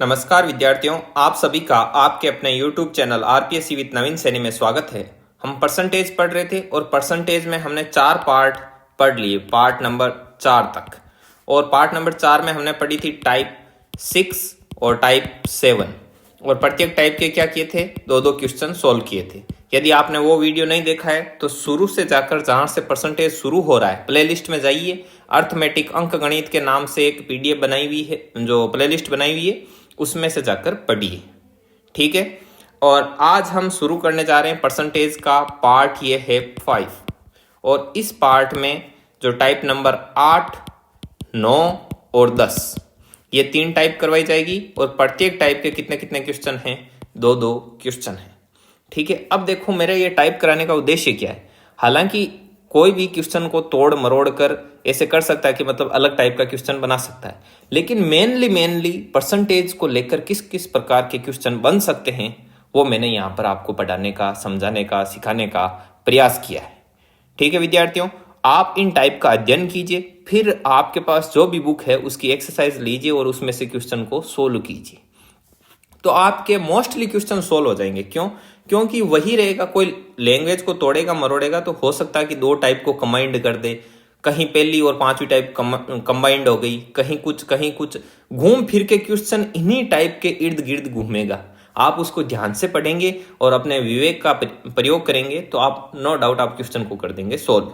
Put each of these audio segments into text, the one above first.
नमस्कार विद्यार्थियों, आप सभी का आपके अपने YouTube चैनल आरपीएससी विद नवीन सैनी में स्वागत है। हम परसेंटेज पढ़ रहे थे और परसेंटेज में हमने 4 पार्ट पढ़ लिए, पार्ट नंबर 4 तक। और पार्ट नंबर 4 में हमने पढ़ी थी टाइप 6 और टाइप 7 और प्रत्येक टाइप के क्या किए थे, दो दो क्वेश्चन सोल्व किए थे। यदि आपने वो वीडियो नहीं देखा है तो शुरू से जाकर जहां से परसेंटेज शुरू हो रहा है प्लेलिस्ट में जाइए। अर्थमेटिक अंक गणित के नाम से एक पीडीएफ बनाई हुई है, जो प्लेलिस्ट बनाई हुई है उसमें से जाकर पढ़िए, ठीक है। और आज हम शुरू करने जा रहे हैं परसेंटेज का पार्ट, ये है 5। और इस पार्ट में जो टाइप नंबर 8, 9 और 10 ये 3 टाइप करवाई जाएगी और प्रत्येक टाइप के कितने कितने क्वेश्चन हैं, दो दो क्वेश्चन हैं, ठीक है। अब देखो, मेरा ये टाइप कराने का उद्देश्य क्या है। हालांकि कोई भी क्वेश्चन को तोड़ मरोड़ कर ऐसे कर सकता है कि मतलब अलग टाइप का क्वेश्चन बना सकता है, लेकिन मेनली परसेंटेज को लेकर किस किस प्रकार के क्वेश्चन बन सकते हैं वो मैंने यहाँ पर आपको पढ़ाने का, समझाने का, सिखाने का प्रयास किया है, ठीक है विद्यार्थियों। आप इन टाइप का अध्ययन कीजिए, फिर आपके पास जो भी बुक है उसकी एक्सरसाइज लीजिए और उसमें से क्वेश्चन को सोल्व कीजिए, तो आपके मोस्टली क्वेश्चन सोल्व हो जाएंगे। क्योंकि वही रहेगा। कोई लैंग्वेज को तोड़ेगा मरोड़ेगा तो हो सकता है कि 2 टाइप को कंबाइंड कर दे, कहीं पहली और 5वीं टाइप कंबाइंड हो गई, कहीं कुछ घूम फिर के क्वेश्चन इन्हीं टाइप के इर्द गिर्द घूमेगा। आप उसको ध्यान से पढ़ेंगे और अपने विवेक का प्रयोग करेंगे तो आप नो डाउट आप क्वेश्चन को कर देंगे सोल्व,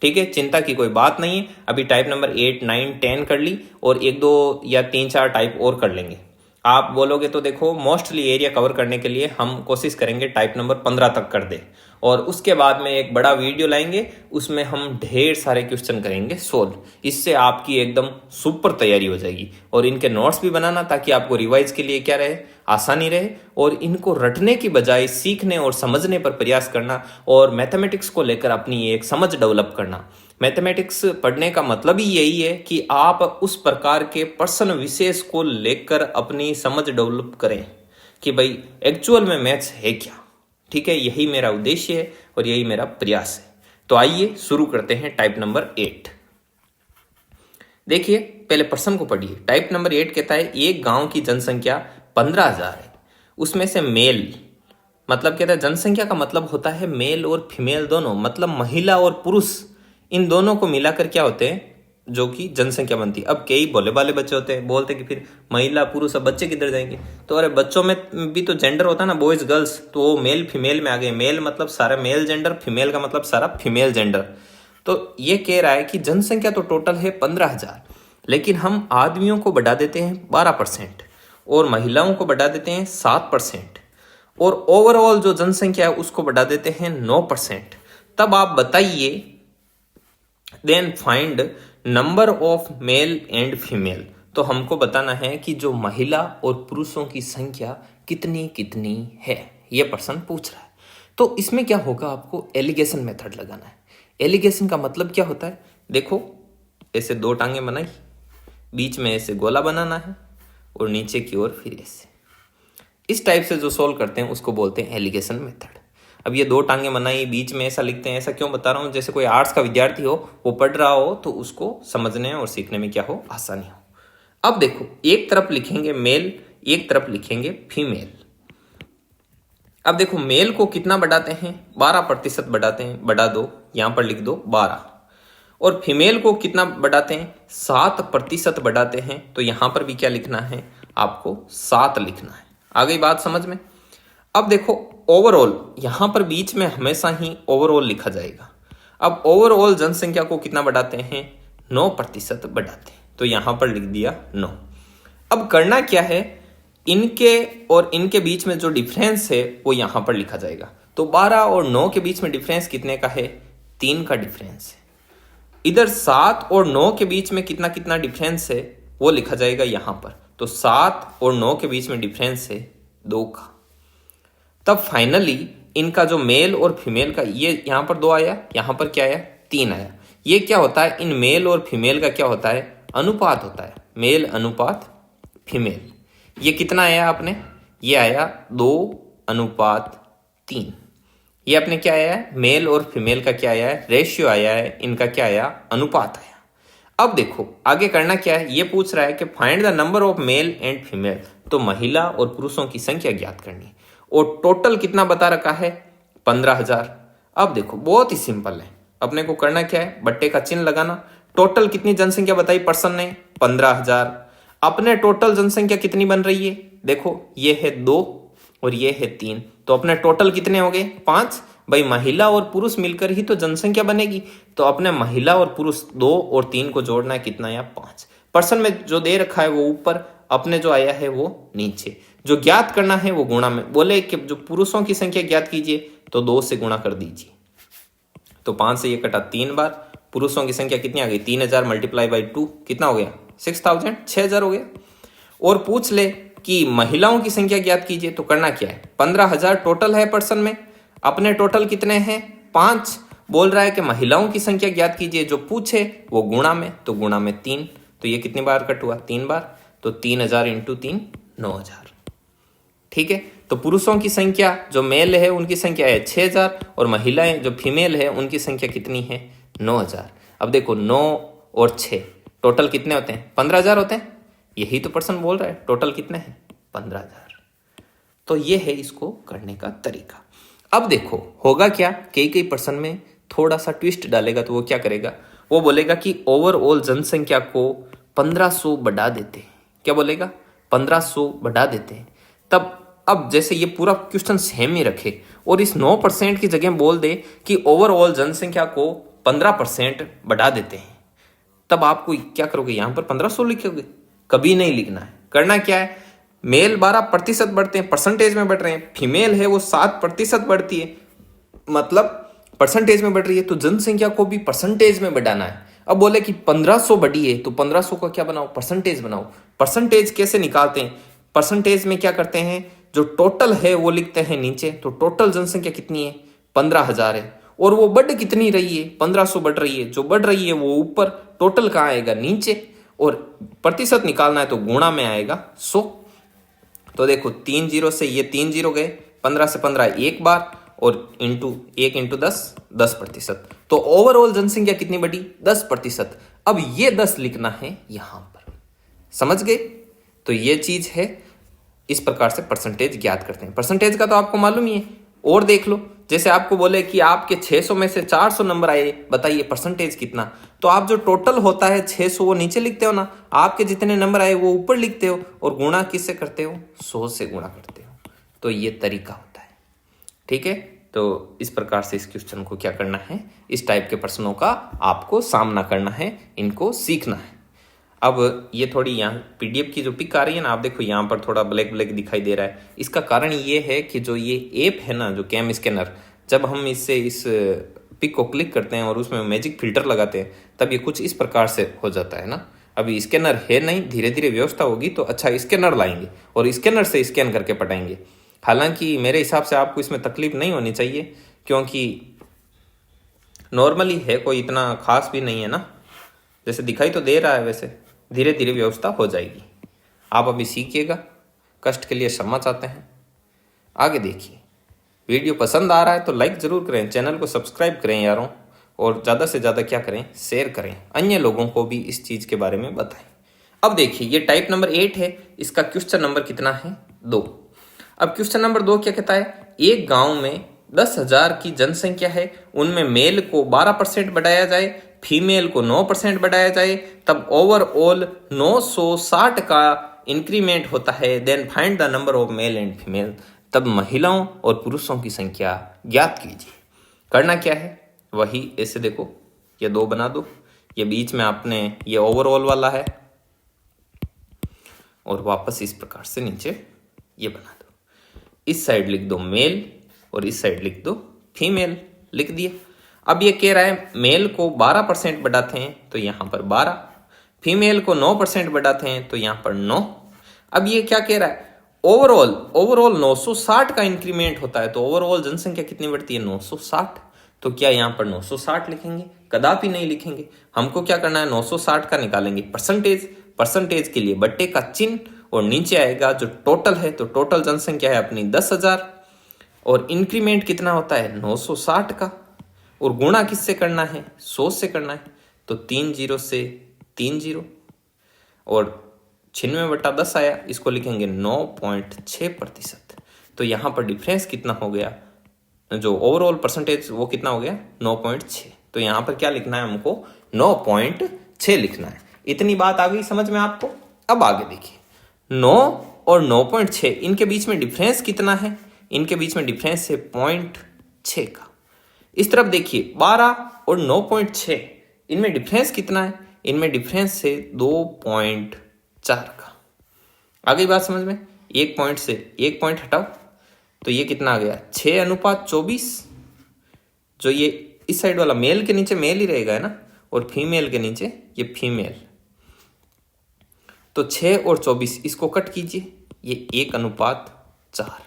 ठीक है। चिंता की कोई बात नहीं है। अभी टाइप नंबर 8, 9, 10 कर ली और 1, 2 या 3, 4 टाइप और कर लेंगे। आप बोलोगे तो देखो, मोस्टली एरिया कवर करने के लिए हम कोशिश करेंगे टाइप नंबर 15 तक कर दे और उसके बाद में एक बड़ा वीडियो लाएंगे, उसमें हम ढेर सारे क्वेश्चन करेंगे सोल्व। इससे आपकी एकदम सुपर तैयारी हो जाएगी। और इनके नोट्स भी बनाना ताकि आपको रिवाइज के लिए क्या रहे, आसानी रहे। और इनको रटने की बजाय सीखने और समझने पर प्रयास करना और मैथमेटिक्स को लेकर अपनी एक समझ डेवलप करना। मैथमेटिक्स पढ़ने का मतलब ही यही है कि आप उस प्रकार के प्रश्न विशेष को लेकर अपनी समझ डेवलप करें कि भाई एक्चुअल में मैथ्स है क्या, ठीक है। यही मेरा उद्देश्य है और यही मेरा प्रयास है। तो आइए शुरू करते हैं टाइप नंबर 8। देखिए, पहले प्रश्न को पढ़िए। टाइप नंबर 8 कहता है एक गांव की जनसंख्या 15,000 है, उसमें से मेल, मतलब कहता है जनसंख्या का मतलब होता है मेल और फीमेल दोनों, मतलब महिला और पुरुष, इन दोनों को मिलाकर क्या होते हैं जो कि जनसंख्या बनती है। अब कई भोले भाले बच्चे होते हैं, बोलते कि फिर महिला पुरुष, अब बच्चे किधर जाएंगे। तो अरे बच्चों में भी तो जेंडर होता है ना, बॉयज गर्ल्स, तो वो मेल फीमेल में आ गए। मेल मतलब सारा मेल जेंडर, फीमेल का मतलब सारा फीमेल जेंडर। तो ये कह रहा है कि जनसंख्या तो टोटल है 15,000, लेकिन हम आदमियों को बढ़ा देते हैं 12% और महिलाओं को बढ़ा देते हैं 7% और ओवरऑल जो जनसंख्या है उसको बढ़ा देते हैं 9%। तब आप बताइए, then find number of male and female. तो हमको बताना है कि जो महिला और पुरुषों की संख्या कितनी कितनी है, यह प्रश्न पूछ रहा है। तो इसमें क्या होगा, आपको एलिगेशन मेथड लगाना है। एलिगेशन का मतलब क्या होता है, देखो ऐसे 2 टांगे बनाई, बीच में ऐसे गोला बनाना है और नीचे की ओर फिर ऐसे। इस टाइप से जो सोल्व करते हैं उसको बोलते हैं एलिगेशन मेथड। अब ये 2 टांगे बनाई, बीच में ऐसा लिखते हैं। ऐसा क्यों बता रहा हूँ, जैसे कोई आर्ट्स का विद्यार्थी हो, वो पढ़ रहा हो तो उसको समझने और सीखने में क्या हो, आसानी हो। अब देखो, एक तरफ लिखेंगे मेल, एक तरफ लिखेंगे फीमेल। अब देखो, मेल को कितना बढ़ाते हैं, 12% बढ़ाते हैं, बढ़ा दो, यहां पर लिख दो 12। और फीमेल को कितना बढ़ाते हैं, 7% बढ़ाते हैं, तो यहां पर भी क्या लिखना है, आपको 7 लिखना है। आ गई बात समझ में। अब देखो ओवरऑल, यहां पर बीच में हमेशा ही ओवरऑल लिखा जाएगा। अब ओवरऑल जनसंख्या को कितना बढ़ाते हैं, 9% बढ़ाते हैं, तो यहां पर लिख दिया 9। अब करना क्या है, इनके और इनके बीच में जो डिफरेंस है वो यहां पर लिखा जाएगा। तो 12 और 9 के बीच में डिफरेंस कितने का है, 3 का डिफरेंस है। इधर 7 और 9 के बीच में कितना कितना डिफरेंस है वो लिखा जाएगा यहां पर। तो 7 और 9 के बीच में डिफरेंस है 2 का। तब फाइनली इनका जो मेल और फीमेल का, ये यहां पर 2 आया, यहां पर क्या आया, 3 आया। ये क्या होता है, इन मेल और फीमेल का क्या होता है, अनुपात होता है, मेल अनुपात फीमेल। ये कितना आया आपने, ये आया 2:3। ये अपने क्या आया है, मेल और फीमेल का क्या आया है, रेशियो आया है, इनका क्या आया, अनुपात आया। अब देखो आगे करना क्या है, ये पूछ रहा है कि find the number of male and female. तो महिला और पुरुषों की संख्या ज्ञात करनी है। और टोटल कितना बता रखा है? 15,000। अब देखो बहुत ही सिंपल है, अपने को करना क्या है, बट्टे का चिन्ह लगाना। टोटल कितनी जनसंख्या बताई पर्सन ने? 15,000। अपने टोटल जनसंख्या कितनी बन रही है? देखो ये है 2 और ये है 3, तो अपने टोटल कितने हो गए? 5। भाई महिला और पुरुष मिलकर ही तो जनसंख्या बनेगी, तो अपने महिला और पुरुष 2 और 3 को जोड़ना है कितना? या 5। पर्सन में जो दे रखा है वो ऊपर, अपने जो आया है वो नीचे। जो ज्ञात करना है वो गुणा में। बोले कि जो पुरुषों की संख्या ज्ञात कीजिए, तो 2 से गुणा कर दीजिए। तो 5 से ये कटा 3 बार। पुरुषों की संख्या कितनी आ गई? 3,000 मल्टीप्लाई बाई 2 कितना हो गया? 6,000, 6,000 हो गया। और पूछ ले कि महिलाओं की संख्या ज्ञात कीजिए, तो करना क्या है? 15,000 टोटल है पर्सन में, अपने टोटल कितने हैं? 5। बोल रहा है कि महिलाओं की संख्या ज्ञात कीजिए, जो पूछे वो गुणा में, तो गुणा में 3। तो ये कितनी बार कट हुआ? 3 बार। तो 3,000 इंटू 3 9,000। ठीक है, तो पुरुषों की संख्या जो मेल है उनकी संख्या है 6,000 और महिलाएं जो फीमेल है उनकी संख्या कितनी है? 9,000। अब देखो 9 और 6 टोटल कितने होते हैं? 15,000 होते हैं। यही तो पर्सन बोल रहा है, टोटल कितने हैं? 15,000। तो ये है इसको करने का तरीका। अब देखो होगा क्या, कई पर्सन में थोड़ा सा ट्विस्ट डालेगा, तो वो क्या करेगा? वो बोलेगा कि ओवरऑल जनसंख्या को 1500 बढ़ा देते हैं। क्या बोलेगा? 1500 बढ़ा देते हैं। तब अब जैसे ये पूरा क्वेश्चन सेम ही रखे और इस 9% की जगह बोल दे कि ओवरऑल जनसंख्या को 15% बढ़ा देते हैं, तब आपको क्या करोगे? यहां पर 1500 लिखोगे? कभी नहीं लिखना है। करना क्या है? मेल 12% बढ़ते हैं, परसेंटेज में बढ़ रहे हैं। फीमेल है वो 7% बढ़ती है, मतलब परसेंटेज में बढ़ रही है, तो जनसंख्या को भी परसेंटेज में बढ़ाना है। अब बोले कि 1500 बढ़ी है, तो 1500 का क्या बनाओ? परसेंटेज बनाओ। परसेंटेज कैसे निकालते हैं? परसेंटेज में क्या करते हैं, जो टोटल है वो लिखते हैं नीचे। तो टोटल जनसंख्या कितनी है? 15,000 है, और वो बढ़ कितनी रही है? 1500 बढ़ रही है। जो बढ़ रही है वो ऊपर, टोटल कहाँ आएगा? नीचे। और प्रतिशत निकालना है तो गुणा में आएगा 100। तो देखो 3 जीरो से ये 3 जीरो गए, 15 से 15 एक बार, और इंटू 1 इंटू 10 10%। तो ओवरऑल जनसंख्या कितनी बढ़ी? 10%। अब ये 10 लिखना है यहां पर। समझ गए? तो ये चीज है, इस प्रकार से परसेंटेज ज्ञात करते हैं। परसेंटेज का तो आपको मालूम ही है। और देख लो, जैसे आपको बोले कि आपके 600 में से 400 नंबर आए, बताइए परसेंटेज कितना? तो आप जो टोटल होता है 600 वो नीचे लिखते हो ना, आपके जितने नंबर आए वो ऊपर लिखते हो, और गुणा किससे करते हो? 100 से गुणा करते हो। तो ये तरीका होता है। ठीक है, तो इस प्रकार से इस क्वेश्चन को क्या करना है, इस टाइप के प्रश्नों का आपको सामना करना है, इनको सीखना है। अब ये थोड़ी यहाँ पीडीएफ की जो पिक आ रही है ना, आप देखो यहाँ पर थोड़ा ब्लैक ब्लैक दिखाई दे रहा है। इसका कारण ये है कि जो ये ऐप है ना, जो कैम स्कैनर, जब हम इससे इस पिक को क्लिक करते हैं और उसमें मैजिक फिल्टर लगाते हैं, तब ये कुछ इस प्रकार से हो जाता है ना। अभी स्कैनर है नहीं, धीरे धीरे व्यवस्था होगी तो अच्छा स्कैनर लाएंगे और स्कैनर से स्कैन करके पटाएंगे। हालांकि मेरे हिसाब से आपको इसमें तकलीफ नहीं होनी चाहिए, क्योंकि नॉर्मली है, कोई इतना खास भी नहीं है ना, जैसे दिखाई तो दे रहा है, वैसे धीरे धीरे व्यवस्था हो जाएगी। आप अभी सीखिएगा, कष्ट के लिए क्षमा चाहते हैं। आगे देखिए, वीडियो पसंद आ रहा है तो लाइक ज़रूर करें, चैनल को सब्सक्राइब करें यारों, और ज़्यादा से ज़्यादा क्या करें, शेयर करें, अन्य लोगों को भी इस चीज़ के बारे में बताएं। अब देखिए, ये टाइप नंबर 8 है, इसका क्वेश्चन नंबर कितना है? 2। अब क्वेश्चन नंबर 2 क्या कहता है? एक गांव में 10,000 की जनसंख्या है, उनमें मेल को 12% बढ़ाया जाए, फीमेल को 9% बढ़ाया जाए, तब ओवरऑल 960 का इंक्रीमेंट होता है। Then find the number of male and female. तब महिलाओं और पुरुषों की संख्या ज्ञात कीजिए। करना क्या है? वही ऐसे देखो, ये 2 बना दो, ये बीच में आपने ये ओवरऑल वाला है, और वापस इस प्रकार से नीचे ये बना दो। इस साइड लिख दो मेल और इस साइड लिख दो फीमेल। लिख दिया। अब ये कह रहा है मेल को 12% बढ़ाते हैं तो यहाँ पर 12, फीमेल को 9% बढ़ाते हैं तो यहाँ पर 9। अब ये क्या कह रहा है? ओवरऑल 960 का इंक्रीमेंट होता है, तो ओवरऑल जनसंख्या कितनी बढ़ती है? 960। तो क्या यहाँ पर 960 लिखेंगे? कदापि नहीं लिखेंगे। हमको क्या करना है? 960 का निकालेंगे परसेंटेज के लिए बट्टे का चिन्ह, और नीचे आएगा जो टोटल है, तो टोटल जनसंख्या है अपनी 10,000, और इंक्रीमेंट कितना होता है? 960 का, और गुणा किससे करना है? 100 से करना है। तो 3 जीरो से 3 जीरो, और 96/10 आया, इसको लिखेंगे 9.6%। तो यहाँ पर डिफरेंस कितना हो गया, जो ओवरऑल परसेंटेज वो कितना हो गया 9.6। तो यहाँ पर क्या लिखना है हमको 9.6 लिखना है। इतनी बात आ गई समझ में आपको। अब आगे देखिए 9 और 9.6 इनके बीच में डिफरेंस कितना है, इनके बीच में डिफरेंस है 0.6 का। इस तरफ देखिए 12 और 9.6 इनमें डिफरेंस कितना है, इनमें डिफरेंस है 2.4 का। आ गई बात समझ में। एक पॉइंट से एक पॉइंट हटाओ तो ये कितना आ गया 6:24। जो ये इस साइड वाला मेल के नीचे मेल ही रहेगा है ना, और फीमेल के नीचे ये फीमेल। तो 6 और 24 इसको कट कीजिए, ये 1:4।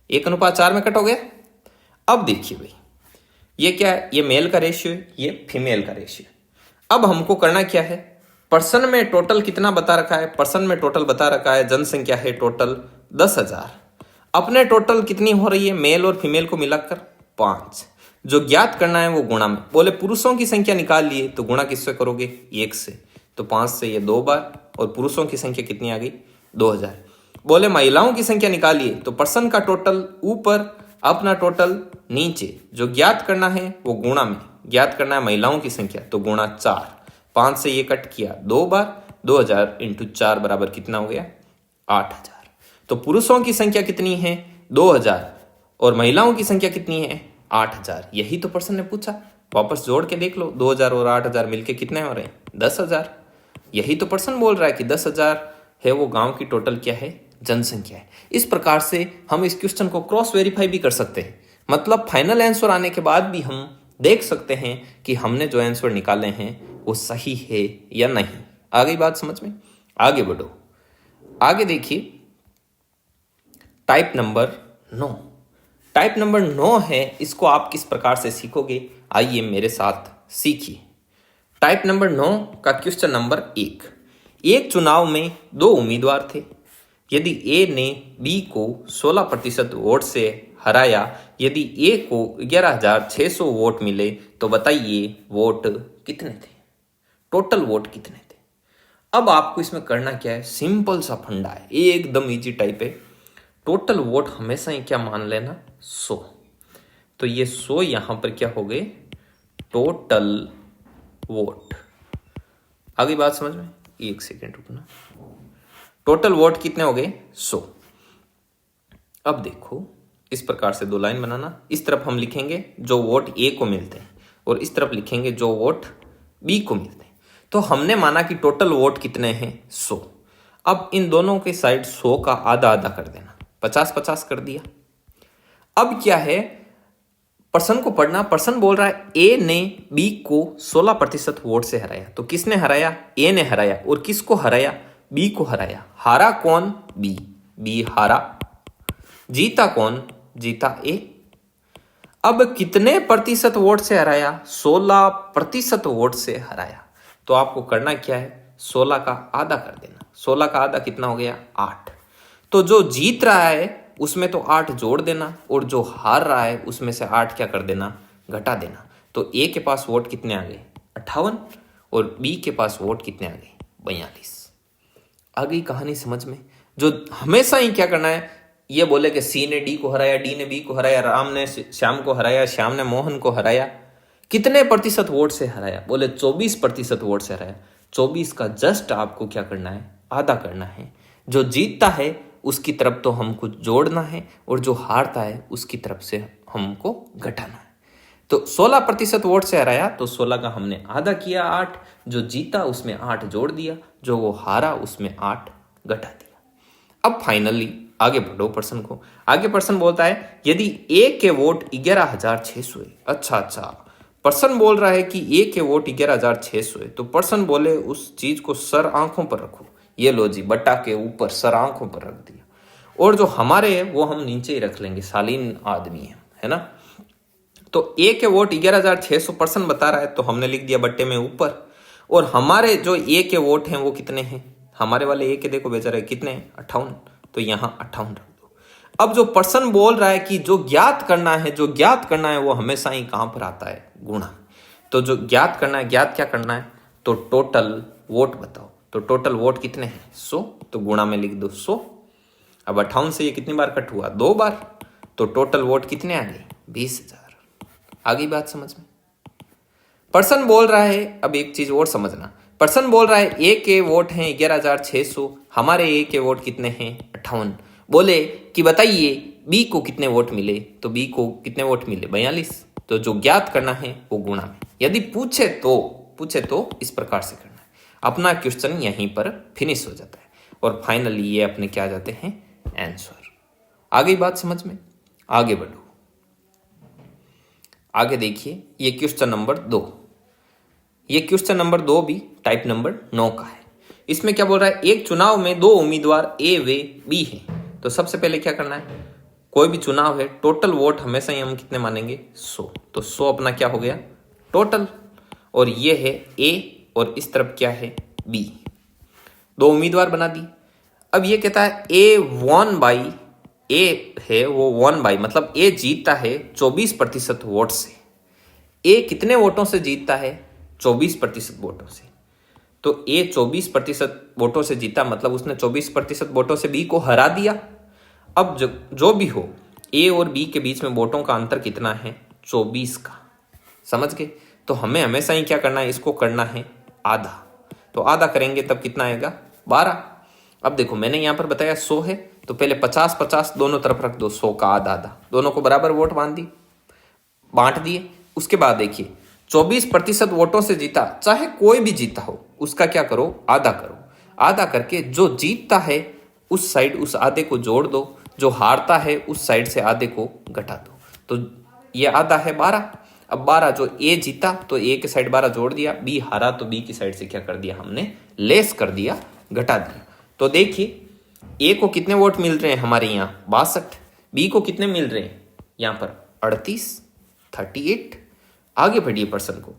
1:4 में कट हो गया। अब देखिए भाई ये क्या है, ये मेल का रेशियो है, ये फीमेल का रेशियो है। अब हमको करना क्या है, पर्सन में टोटल कितना बता रखा है, पर्सन में टोटल बता रखा है जनसंख्या है टोटल 10,000। अपने टोटल कितनी हो रही है मेल और फीमेल को मिलाकर 5। जो ज्ञात करना है वो गुणा में, बोले पुरुषों की संख्या निकाल लिए तो गुणा किससे करोगे 1 से। तो 5 से ये 2 बार, और पुरुषों की संख्या कितनी आ गई 2000। बोले महिलाओं की संख्या निकालिए तो पर्सन का टोटल ऊपर, अपना टोटल नीचे। जो ज्ञात करना है वो गुणा में, ज्ञात करना है महिलाओं की संख्या तो गुणा 4। 5 से ये कट किया 2 बार, 2000 इंटू 4 बराबर कितना हो गया 8000। तो पुरुषों की संख्या कितनी है 2000 और महिलाओं की संख्या कितनी है 8000। यही तो पर्सन ने पूछा, वापस जोड़ के देख लो 2000 और 8000 मिलके कितने हो रहे हैं 10,000। यही तो पर्सन बोल रहा है कि 10,000 है वो गांव की टोटल क्या है जनसंख्या है। इस प्रकार से हम इस क्वेश्चन को क्रॉस वेरीफाई भी कर सकते हैं, मतलब फाइनल आंसर आने के बाद भी हम देख सकते हैं कि हमने जो आंसर निकाले हैं वो सही है या नहीं। आ गई बात समझ में। आगे बढ़ो, आगे देखिए टाइप नंबर 9। टाइप नंबर 9 है, इसको आप किस प्रकार से सीखोगे आइए मेरे साथ सीखिए। टाइप नंबर 9 का क्वेश्चन नंबर 1। एक चुनाव में 2 उम्मीदवार थे। यदि ए ने बी को 16% वोट से हराया, यदि ए को 11,600 वोट मिले तो बताइए वोट कितने थे, टोटल वोट कितने थे। अब आपको इसमें करना क्या है, सिंपल सा फंडा है, एकदम इजी टाइप है। टोटल वोट हमेशा ही क्या मान लेना 100। तो ये 100 यहां पर क्या हो गए टोटल वोट। आ गई बात समझ में। एक सेकेंड रुकना। टोटल वोट कितने हो गए 100। अब देखो इस प्रकार से 2 लाइन बनाना। इस तरफ हम लिखेंगे जो वोट ए को मिलते हैं और इस तरफ लिखेंगे जो वोट बी को मिलते हैं। तो हमने माना कि टोटल वोट कितने हैं 100। अब इन दोनों के साइड 100 का आधा आधा कर देना, 50-50 कर दिया। अब क्या है, पर्सन को पढ़ना। पर्सन बोल रहा है ए ने बी को 16% वोट से हराया। तो किसने हराया, ए ने हराया। और किसको हराया, बी को हराया। हारा कौन, बी, बी हारा। जीता कौन, जीता ए। अब कितने प्रतिशत वोट से हराया, 16% वोट से हराया। तो आपको करना क्या है, 16 का आधा कर देना। 16 का आधा कितना हो गया 8। तो जो जीत रहा है उसमें तो 8 जोड़ देना, और जो हार रहा है उसमें से 8 क्या कर देना, घटा देना। तो ए के पास वोट कितने आ गए 58, और बी के पास वोट कितने आ गए 42। आ गई कहानी समझ में। जो हमेशा ही क्या करना है, ये बोले कि सी ने डी को हराया, डी ने बी को हराया, राम ने श्याम को हराया, श्याम ने मोहन को हराया। कितने प्रतिशत वोट से हराया, बोले 24% वोट से हराया। 24 का जस्ट आपको क्या करना है, आधा करना है। जो जीतता है उसकी तरफ तो हमको जोड़ना है, और जो हारता है उसकी तरफ से हमको घटाना है। तो 16% वोट से हराया तो 16 का हमने आधा किया 8, जो जीता उसमें 8 जोड़ दिया, जो वो हारा उसमें 8 घटा दिया। अब फाइनली आगे बढ़ो पर्सन को। आगे पर्सन बोलता है यदि ए के वोट 11,600 है। अच्छा, पर्सन बोल रहा है कि ए के वोट 11,600 है। तो पर्सन बोले उस चीज को सर आंखों पर रखो। ये लो जी, बट्टा के ऊपर सर आंखों पर रख दिया, और जो हमारे है वो हम नीचे ही रख लेंगे, शालीन आदमी है ना। तो ए के वोट 11,600 पर्सन बता रहा है, तो हमने लिख दिया बट्टे में ऊपर। और हमारे जो ए के वोट हैं वो कितने हैं, हमारे वाले ए के देखो बेचारे कितने हैं 58। तो यहाँ 58 रख दो। अब जो पर्सन बोल रहा है कि जो ज्ञात करना है वो हमेशा ही कहां पर आता है, गुणा। तो जो ज्ञात करना है, ज्ञात क्या करना है, तो टोटल वोट बताओ। तो टोटल वोट कितने हैं 100, तो गुणा में लिख दो 100। अब 58 से ये कितनी बार कट हुआ 2 बार, तो टोटल वोट कितने आ गए 20,000। आ गई बात समझ में। पर्सन बोल रहा है, अब एक चीज और समझना, पर्सन बोल रहा है ए के वोट हैं 11,600, हमारे ए के वोट कितने हैं 58। बोले कि बताइए बी को कितने वोट मिले, तो बी को कितने वोट मिले 42। तो जो ज्ञात करना है वो गुणा में, यदि पूछे तो इस प्रकार से करना है। अपना क्वेश्चन यहीं पर फिनिश हो जाता है और फाइनली ये अपने क्या आ जाते हैं आंसर। आ गई बात समझ में। आगे बढ़ो, आगे देखिए ये क्वेश्चन नंबर 2। ये क्वेश्चन नंबर 2 भी टाइप नंबर 9 का है। इसमें क्या बोल रहा है, एक चुनाव में 2 उम्मीदवार ए व बी हैं। तो सबसे पहले क्या करना है, कोई भी चुनाव है टोटल वोट हमेशा ही हम कितने मानेंगे 100, तो 100 अपना क्या हो गया टोटल, और ये है ए और इस तरफ क्या है बी। 2 उम्मीदवार बना दी। अब ये कहता है ए वॉन बाई, ए है वो वॉन बाई मतलब ए जीतता है 24% वोट से। ए कितने वोटों से जीतता है 24% वोटों से। तो ए 24% वोटों से जीता मतलब उसने 24% वोटों से बी को हरा दिया। अब जो भी हो ए और बी के बीच में वोटों का अंतर कितना है 24 का, समझ गए। तो हमें हमेशा ही क्या करना है, इसको करना है आधा। तो आधा करेंगे तब कितना आएगा 12। अब देखो मैंने यहाँ पर बताया 100 है, तो पहले 50-50 दोनों तरफ रख दो, 100 का आधा आधा, दोनों को बराबर वोट बांट दिए। उसके बाद देखिए 24% वोटों से जीता, चाहे कोई भी जीता हो उसका क्या करो आधा करो। आधा करके जो जीतता है उस साइड उस आधे को जोड़ दो, जो हारता है उस साइड से आधे को घटा दो। तो ये आधा है 12। अब 12 जो ए जीता तो ए के साइड 12 जोड़ दिया, बी हारा तो बी की साइड से क्या कर दिया हमने लेस कर दिया, घटा दिया। तो देखिए ए को कितने वोट मिल रहे हैं हमारे यहाँ 62, बी को कितने मिल रहे हैं यहाँ पर 38। आगे बढ़िए पर्सन को,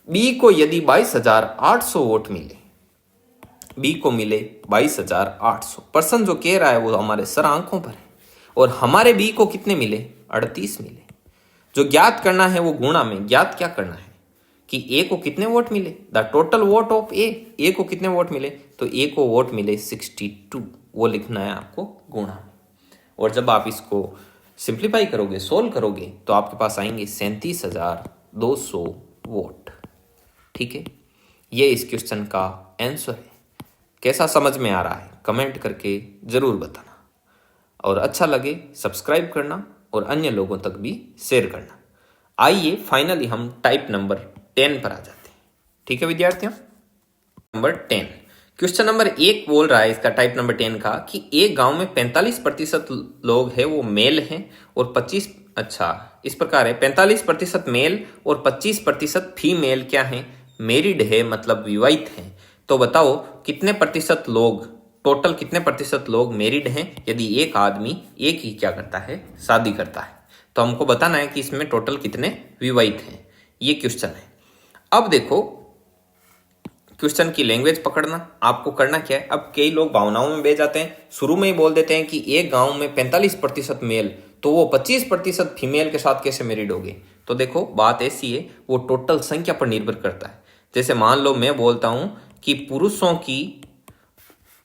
बी को यदि 22,800 वोट मिले, बी को मिले 22,800, पर्सन जो कह रहा है वो हमारे सर आंखों पर है, और हमारे बी को कितने मिले 38 मिले। जो ज्ञात करना है वो गुणा में ज्ञात क्या करना है कि ए को कितने वोट मिले, द टोटल वोट ऑफ ए को कितने वोट मिले, तो ए को वोट मिले 62, वो लिखना है आपको गुणा में। और जब आप इसको सिंप्लीफाई करोगे सोल्व करोगे तो आपके पास आएंगे 37,200 वोट। ठीक है, ये इस क्वेश्चन का आंसर है। कैसा समझ में आ रहा है कमेंट करके जरूर बताना, और अच्छा लगे सब्सक्राइब करना और अन्य लोगों तक भी शेयर करना। आइए फाइनली हम टाइप नंबर 10 पर आ जाते हैं। ठीक है विद्यार्थियों, नंबर 10 क्वेश्चन नंबर 1 बोल रहा है इसका टाइप नंबर 10 का कि एक गांव में 45% लोग हैं वो मेल हैं और 25 इस प्रकार है 45% मेल और 25% फीमेल क्या है मैरिड है मतलब विवाहित हैं। तो बताओ कितने प्रतिशत लोग, टोटल कितने प्रतिशत लोग मैरिड हैं यदि एक आदमी एक ही क्या करता है शादी करता है। तो हमको बताना है कि इसमें टोटल कितने विवाहित हैं, ये क्वेश्चन है। अब देखो क्वेश्चन की लैंग्वेज पकड़ना, आपको करना क्या है, अब कई लोग भावनाओं में बह जाते हैं, शुरू में ही बोल देते हैं कि एक गांव में 45% मेल तो वो 25% फीमेल के साथ कैसे मैरिड होगी। तो देखो बात ऐसी है, वो टोटल संख्या पर निर्भर करता है। जैसे मान लो मैं बोलता हूं कि पुरुषों की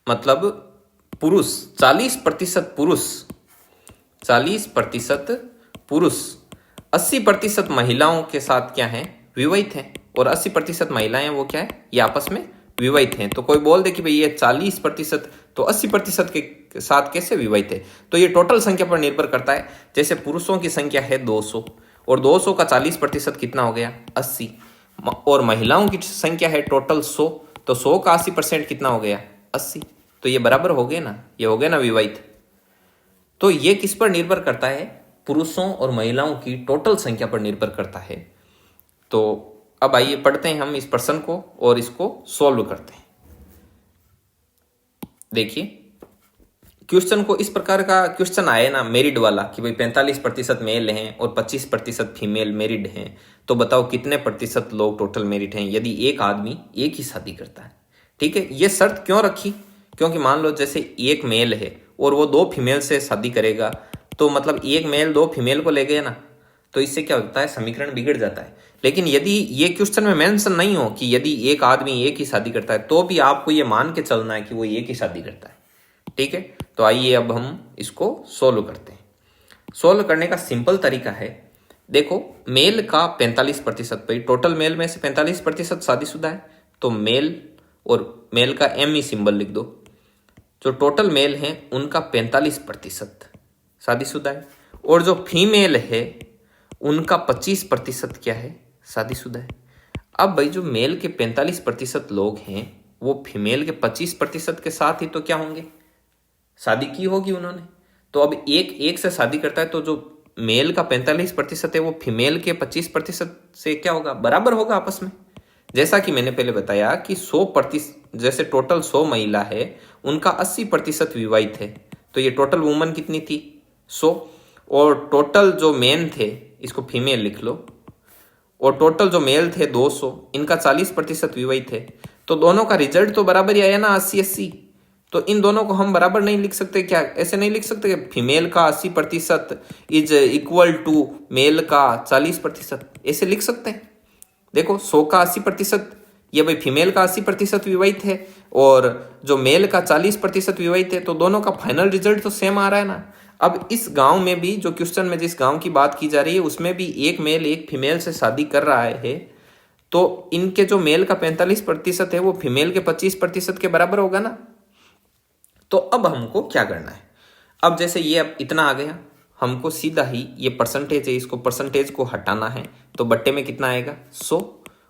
मतलब पुरुष 40% पुरुष 80% महिलाओं के साथ क्या है विवाहित हैं, और 80% महिलाएं वो क्या है ये आपस में विवाहित हैं। तो कोई बोल दे कि भाई ये 40% तो 80% के साथ कैसे विवाहित है, तो ये टोटल संख्या पर निर्भर करता है। जैसे पुरुषों की संख्या है 200 और 200 का 40% कितना हो गया 80, और महिलाओं की संख्या है टोटल 100 तो 100 का 80% कितना हो गया 80, तो ये बराबर हो गए ना, ये हो गया ना विवाहित। तो ये किस पर निर्भर करता है, पुरुषों और महिलाओं की टोटल संख्या पर निर्भर करता है। तो अब आइए पढ़ते हैं हम इस प्रश्न को और इसको सॉल्व करते हैं। देखिए क्वेश्चन को इस प्रकार का क्वेश्चन आए ना मैरिड वाला कि भाई 45% मेल हैं और 25% फीमेल मैरिड हैं, तो बताओ कितने प्रतिशत लोग टोटल मैरिड हैं यदि एक आदमी एक ही शादी करता है। ठीक है, ये शर्त क्यों रखी, क्योंकि मान लो जैसे एक मेल है और वो 2 फीमेल से शादी करेगा, तो मतलब एक मेल 2 फीमेल को ले गए ना, तो इससे क्या होता है, समीकरण बिगड़ जाता है। लेकिन यदि ये क्वेश्चन में मेंशन नहीं हो कि यदि एक आदमी एक ही शादी करता है, तो भी आपको ये मान के चलना है कि वो एक ही शादी करता है। ठीक है, तो आइए अब हम इसको सोल्व करते हैं। सोल्व करने का सिंपल तरीका है, देखो मेल का 45%, भाई टोटल मेल में से 45% शादीशुदा है, तो मेल और मेल का एम ही सिंबल लिख दो। जो टोटल मेल हैं उनका 45% शादीशुदा है, और जो फीमेल है उनका 25% क्या है, शादीशुदा है। अब भाई जो मेल के 45% लोग हैं वो फीमेल के 25% के साथ ही तो क्या होंगे, शादी की होगी उन्होंने। तो अब एक से शादी करता है, तो जो मेल का 45% है वो फीमेल के 25% से क्या होगा, बराबर होगा आपस में। जैसा कि मैंने पहले बताया कि 100%, जैसे टोटल 100 महिला है उनका 80% विवाहित है, तो ये टोटल वुमन कितनी थी, 100। और टोटल जो मेन थे, इसको फीमेल लिख लो, और टोटल जो मेल थे 200, इनका 40% विवाहित है। तो दोनों का रिजल्ट तो बराबर ही आया ना, 80-80। तो इन दोनों को हम बराबर नहीं लिख सकते क्या, ऐसे नहीं लिख सकते कि फीमेल का 80% इज इक्वल टू मेल का 40%, ऐसे लिख सकते हैं। देखो 100 का 80%, ये भाई फीमेल का 80% विवाहित है और जो मेल का 40% विवाहित है, तो दोनों का फाइनल रिजल्ट तो सेम आ रहा है ना। अब इस गांव में भी, जो क्वेश्चन में जिस गांव की बात की जा रही है, उसमें भी एक मेल एक फीमेल से शादी कर रहा है, तो इनके जो मेल का 45% है वो फीमेल के 25% के बराबर होगा ना। तो अब हमको क्या करना है, अब जैसे ये अब इतना आ गया, हमको सीधा ही ये परसेंटेज है, इसको परसेंटेज को हटाना है, तो बट्टे में कितना आएगा, 100,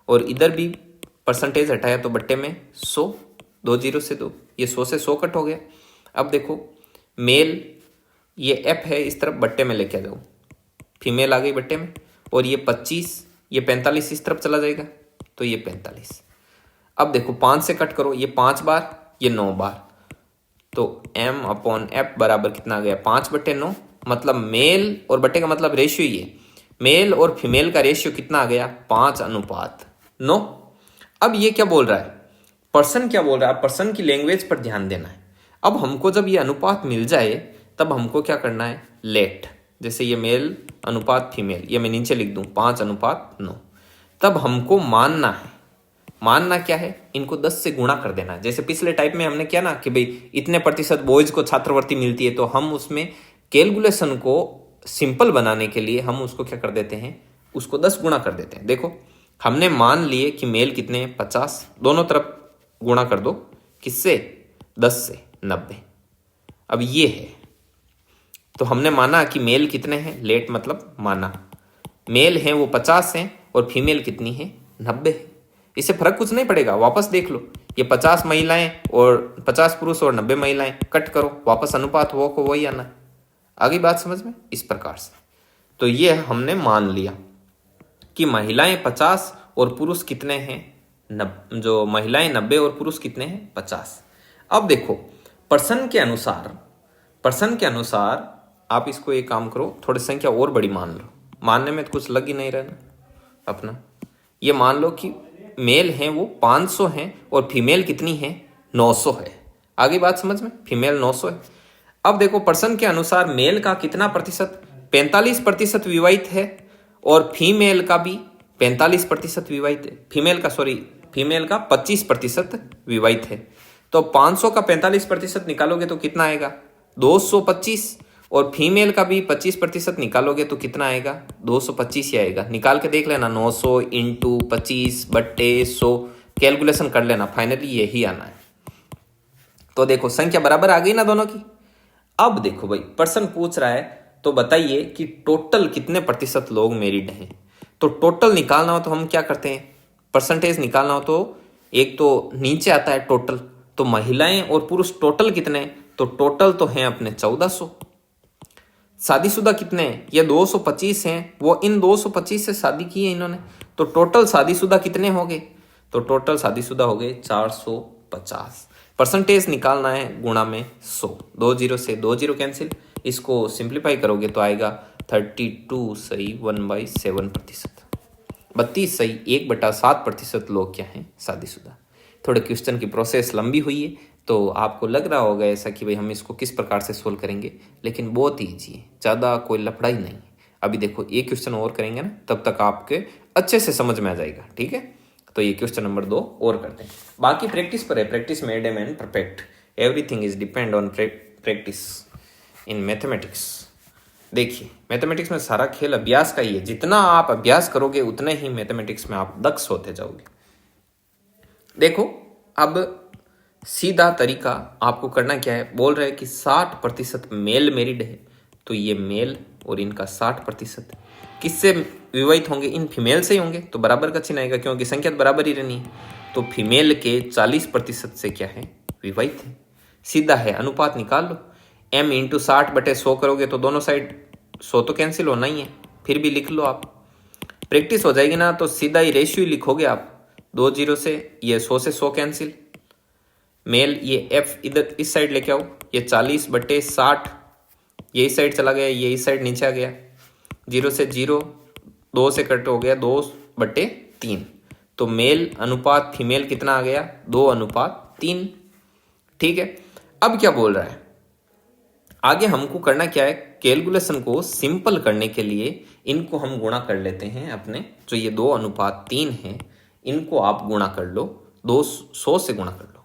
और इधर भी परसेंटेज हटाया तो बट्टे में 100, 2 जीरो से 2, ये 100 से 100 कट हो गया। अब देखो मेल, ये एफ है, इस तरफ बट्टे में लेके आ जाओ, फीमेल आ गई बट्टे में, और ये 25, ये 45 इस तरफ चला जाएगा, तो ये 45। अब देखो 5 से कट करो, ये 5 बार, ये 9 बार, तो m/f बराबर कितना आ गया, 5/9। मतलब मेल और बट्टे का मतलब रेशियो, ये मेल और फीमेल का रेशियो कितना आ गया, 5:9। अब ये क्या बोल रहा है, पर्सन क्या बोल रहा है, पर्सन की लैंग्वेज पर ध्यान देना है। अब हमको जब ये अनुपात मिल जाए तब हमको क्या करना है, लेट, जैसे ये मेल अनुपात फीमेल, ये मैं नीचे लिख दूं 5:9। तब हमको मानना है, मानना क्या है, इनको 10 से गुणा कर देना है। जैसे पिछले टाइप में हमने किया ना कि भाई इतने प्रतिशत बॉयज को छात्रवृत्ति मिलती है, तो हम उसमें कैलकुलेशन को सिंपल बनाने के लिए हम उसको क्या कर देते हैं, उसको 10 गुणा कर देते हैं। देखो हमने मान लिए कि मेल कितने हैं, 50, दोनों तरफ गुणा कर दो, किससे, 10 से 90। अब ये है, तो हमने माना कि मेल कितने हैं, लेट मतलब माना, मेल हैं वो 50 हैं और फीमेल कितनी है, 90 है। इससे फर्क कुछ नहीं पड़ेगा, वापस देख लो, ये 50 महिलाएं और 50 पुरुष और 90 महिलाएं, कट करो, वापस अनुपात वो को वही आना है। आगे बात समझ में, इस प्रकार से। तो ये हमने मान लिया कि महिलाएं 50 और पुरुष कितने हैं, जो महिलाएं 90 और पुरुष कितने हैं, 50। अब देखो पर्सन के अनुसार आप इसको एक काम करो, थोड़ी संख्या और बड़ी मान लो, मानने में तो कुछ लग ही नहीं रहा ना अपना। ये मान लो कि मेल हैं वो 500 हैं और फीमेल कितनी है, 900 है। आगे बात समझ में, फीमेल 900 है। अब देखो पर्सन के अनुसार मेल का कितना प्रतिशत, 45% विवाहित है, और फीमेल का भी 45% विवाहित है, फीमेल का 25% विवाहित है। तो 500 का 45% निकालोगे तो कितना आएगा, 225, और फीमेल का भी 25% निकालोगे तो कितना आएगा, 225 ही आएगा। निकाल के देख लेना, 900 इंटू 25/100, कैलकुलेशन कर लेना, फाइनली यही आना है। तो देखो संख्या बराबर आ गई ना दोनों की। अब देखो भाई पर्सन पूछ रहा है, तो बताइए कि टोटल कितने प्रतिशत लोग मैरिड हैं। तो टोटल निकालना हो तो हम क्या करते हैं, परसेंटेज निकालना हो तो एक तो नीचे आता है टोटल, तो महिलाएं और पुरुष टोटल कितने, तो टोटल तो हैं अपने 1400। शादीशुदा कितने हैं, ये 225 हैं, वो इन 225 से शादी की है इन्होंने, तो टोटल शादीशुदा कितने हो गए, तो टोटल शादीशुदा हो गए 450। परसेंटेज निकालना है, गुणा में 100, 2 जीरो से 2 जीरो कैंसिल, इसको सिंप्लीफाई करोगे तो आएगा 32 सही 1/7%, 32 सही 1/7% लोग क्या हैं, शादीशुदा। थोड़े क्वेश्चन की प्रोसेस लंबी हुई है, तो आपको लग रहा होगा ऐसा कि भाई हम इसको किस प्रकार से सोल्व करेंगे, लेकिन बहुत ईजी है, ज़्यादा कोई लफड़ा ही नहीं। अभी देखो ये क्वेश्चन और करेंगे ना, तब तक आपके अच्छे से समझ में आ जाएगा, ठीक है। तो ये क्वेश्चन नंबर 2 और करते हैं। बाकी प्रैक्टिस पर है, practice made a man perfect, everything is depend on practice in mathematics. देखिए मैथमेटिक्स में सारा खेल अभ्यास का ही है, जितना आप अभ्यास करोगे उतने ही मैथमेटिक्स में आप दक्ष होते जाओगे। देखो अब सीधा तरीका आपको करना क्या है, बोल रहे हैं कि 60% मेल मैरिड है, तो ये मेल और इनका 60% किससे विवाहित होंगे, इन फीमेल से ही होंगे, तो बराबर का चिन्ह आएगा क्योंकि संख्या तो बराबर ही रहनी है। तो फीमेल के 40% से क्या है, विवाहित है। सीधा है, अनुपात निकाल लो, m इंटू 60/100 करोगे तो दोनों साइड 100 तो कैंसिल होना ही है, फिर भी लिख लो आप, प्रैक्टिस हो जाएगी ना तो सीधा ही रेशियो ही लिखोगे आप, 2 0 से ये 100 से 100 कैंसिल, मेल ये f इधर इस साइड लेके आओ, ये 40/60 ये इस साइड चला गया, ये इस साइड नीचे आ गया, 0 से 0 2 से कट हो गया 2/3, तो मेल अनुपात फीमेल कितना आ गया, 2:3, ठीक है। अब क्या बोल रहा है आगे, हमको करना क्या है, कैलकुलेशन को सिंपल करने के लिए इनको हम गुणा कर लेते हैं अपने, जो ये 2:3 है इनको आप गुणा कर लो, 200 से गुणा कर लो।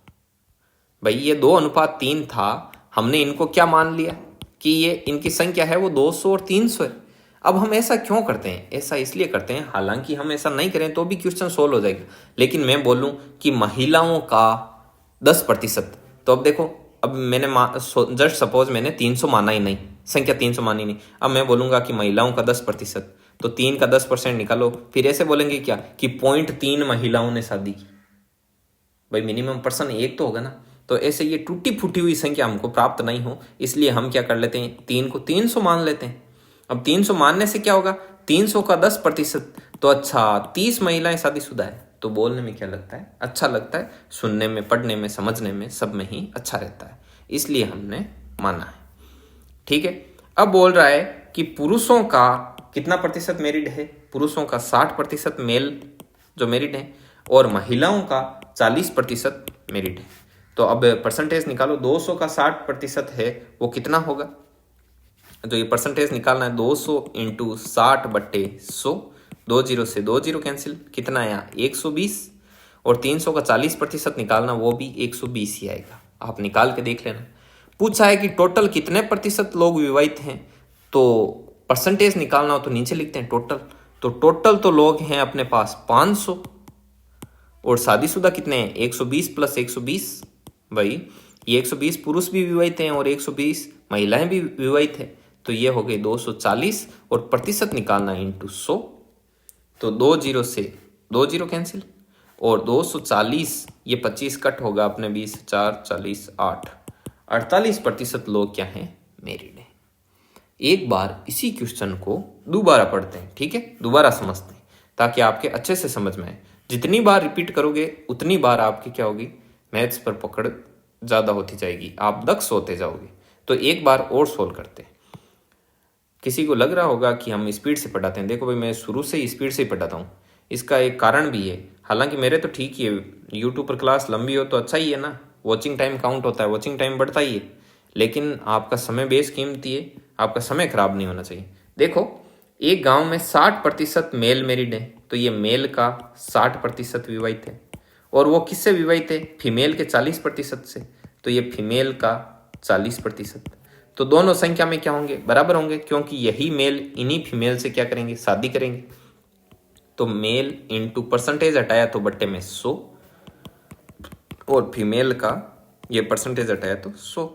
भाई ये 2:3 था, हमने इनको क्या मान लिया कि ये इनकी संख्या है वो 200 और 300 है। अब हम ऐसा क्यों करते हैं, ऐसा इसलिए करते हैं, हालांकि हम ऐसा नहीं करें तो भी क्वेश्चन सोल्व हो जाएगा, लेकिन मैं बोलूं कि महिलाओं का 10%, तो अब देखो, अब मैंने जस्ट सपोज मैंने 300 माना ही नहीं, संख्या 300 मानी नहीं, अब मैं बोलूंगा कि महिलाओं का 10%, तो 3 का 10% निकालो, फिर ऐसे बोलेंगे क्या कि 0.3 महिलाओं ने शादी की, भाई मिनिमम पर्सन एक तो होगा ना। तो ऐसे ये टूटी फूटी हुई संख्या हमको प्राप्त नहीं हो, इसलिए हम क्या कर लेते हैं, 3 को 300 मान लेते हैं। अब 300 मानने से क्या होगा, 300 का 10%, तो अच्छा 30 महिलाएं शादीशुदा है, तो बोलने में क्या लगता है, अच्छा लगता है, सुनने में, पढ़ने में, समझने में, सब में ही अच्छा रहता है, इसलिए हमने माना है, ठीक है। अब बोल रहा है कि पुरुषों का कितना प्रतिशत मैरिड है, पुरुषों का 60% मेल जो मैरिड है और महिलाओं का 40% मैरिड है। तो अब परसेंटेज निकालो, 200 का 60% है वो कितना होगा, जो ये परसेंटेज निकालना है 200 इंटू 60/100, 2 0 से 2 0 कैंसिल, कितना आया 120, और 300 का 40% निकालना वो भी 120 ही आएगा, आप निकाल के देख लेना। पूछा है कि टोटल कितने प्रतिशत लोग विवाहित हैं, तो परसेंटेज निकालना हो तो नीचे लिखते हैं टोटल, तो टोटल तो लोग हैं अपने पास 500, और शादीशुदा कितने हैं 120 प्लस 120, भाई ये 120 पुरुष भी विवाहित हैं और 120 महिलाएं भी विवाहित हैं, तो ये हो गई 240, और प्रतिशत निकालना इंटू 100, तो 2 0 से 2 0 कैंसिल, और 240 ये 25 कट होगा अपने 20 4 40 8, 48% लोग क्या हैं, मैरिड है। एक बार इसी क्वेश्चन को दोबारा पढ़ते हैं, ठीक है, दोबारा समझते हैं ताकि आपके अच्छे से समझ में आए। जितनी बार रिपीट करोगे उतनी बार आपकी क्या होगी, मैथ्स पर पकड़ ज़्यादा होती जाएगी, आप दक्ष होते जाओगे। तो एक बार और सोल्व करते हैं। किसी को लग रहा होगा कि हम स्पीड से पढ़ाते हैं, देखो भाई मैं शुरू से ही स्पीड से ही पढ़ाता हूँ, इसका एक कारण भी है, हालांकि मेरे तो ठीक ही है, यूट्यूब पर क्लास लंबी हो तो अच्छा ही है ना, वॉचिंग टाइम काउंट होता है, वॉचिंग टाइम बढ़ता ही है, लेकिन आपका समय बेशकीमती है, आपका समय खराब नहीं होना चाहिए। देखो एक गांव में 60% मेल मैरिड है, तो ये मेल का 60% विवाहित है, और वो किससे विवाहित है, फीमेल के 40% से, तो ये फीमेल का 40%, तो दोनों संख्या में क्या होंगे, बराबर होंगे, क्योंकि यही मेल इन्हीं फीमेल से क्या करेंगे, शादी करेंगे। तो मेल इंटू परसेंटेज हटाया तो बट्टे में 100, और फीमेल का ये परसेंटेज हटाया तो 100,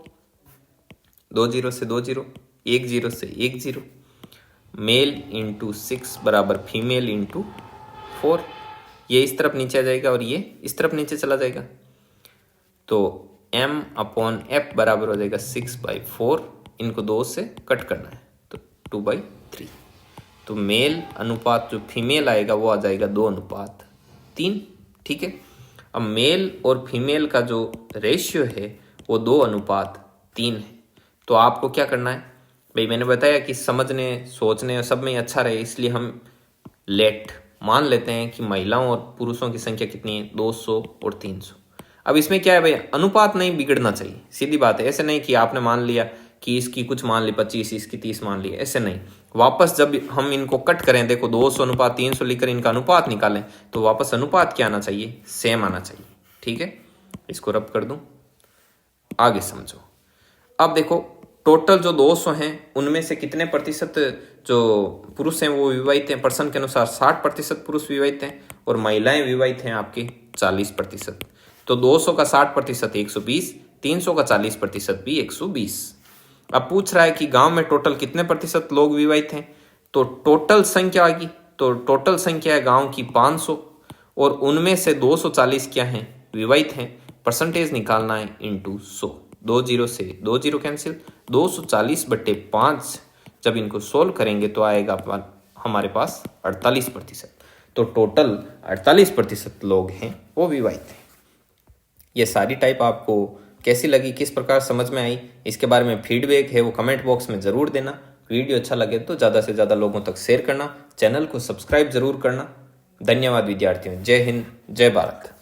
2 0 से 2 0, 1 0 से 1 0, मेल इंटू 6 बराबर फीमेल इंटू 4, ये इस तरफ नीचे आ जाएगा और ये इस तरफ नीचे चला जाएगा, तो m/f बराबर हो जाएगा 6/4, इनको 2 से कट करना है तो 2/3, तो मेल अनुपात जो फीमेल आएगा वो आ जाएगा 2:3, ठीक है। अब मेल और फीमेल का जो रेशियो है वो 2:3 है, तो आपको क्या करना है भाई, मैंने बताया कि समझने सोचने सब में अच्छा रहे, इसलिए हम लेट मान लेते हैं कि महिलाओं और पुरुषों की संख्या कितनी है, 200 और 300। अब इसमें क्या है भाई, अनुपात नहीं बिगड़ना चाहिए, सीधी बात है, ऐसे नहीं कि आपने मान लिया कि इसकी कुछ मान ली 25, इसकी 30 मान ली, ऐसे नहीं। वापस जब हम इनको कट करें, देखो 200 अनुपात 300 लिखकर इनका अनुपात निकालें तो वापस अनुपात क्या आना चाहिए, सेम आना चाहिए। ठीक है, इसको रब कर दूं, आगे समझो। अब देखो टोटल जो 200 हैं उनमें से कितने प्रतिशत जो पुरुष हैं वो विवाहित हैं, पर्सन के अनुसार 60% पुरुष विवाहित हैं और महिलाएं विवाहित हैं आपके 40%। तो 200 का 60% 120, 300 का 40% भी 120। अब पूछ रहा है कि गांव में टोटल कितने प्रतिशत लोग विवाहित हैं, तो टोटल संख्या आ गई, तो टोटल संख्या है गांव की 500 और उनमें से 240 क्या हैं, विवाहित हैं। परसेंटेज निकालना है इंटू 100, 2 जीरो से 2 जीरो कैंसिल, 240/5 जब इनको सोल्व करेंगे तो आएगा हमारे पास 48%। तो टोटल 48% लोग हैं वो विवाहित हैं। ये सारी टाइप आपको कैसी लगी, किस प्रकार समझ में आई, इसके बारे में फीडबैक है वो कमेंट बॉक्स में ज़रूर देना। वीडियो अच्छा लगे तो ज़्यादा से ज़्यादा लोगों तक शेयर करना, चैनल को सब्सक्राइब जरूर करना। धन्यवाद विद्यार्थियों, जय हिंद, जय भारत।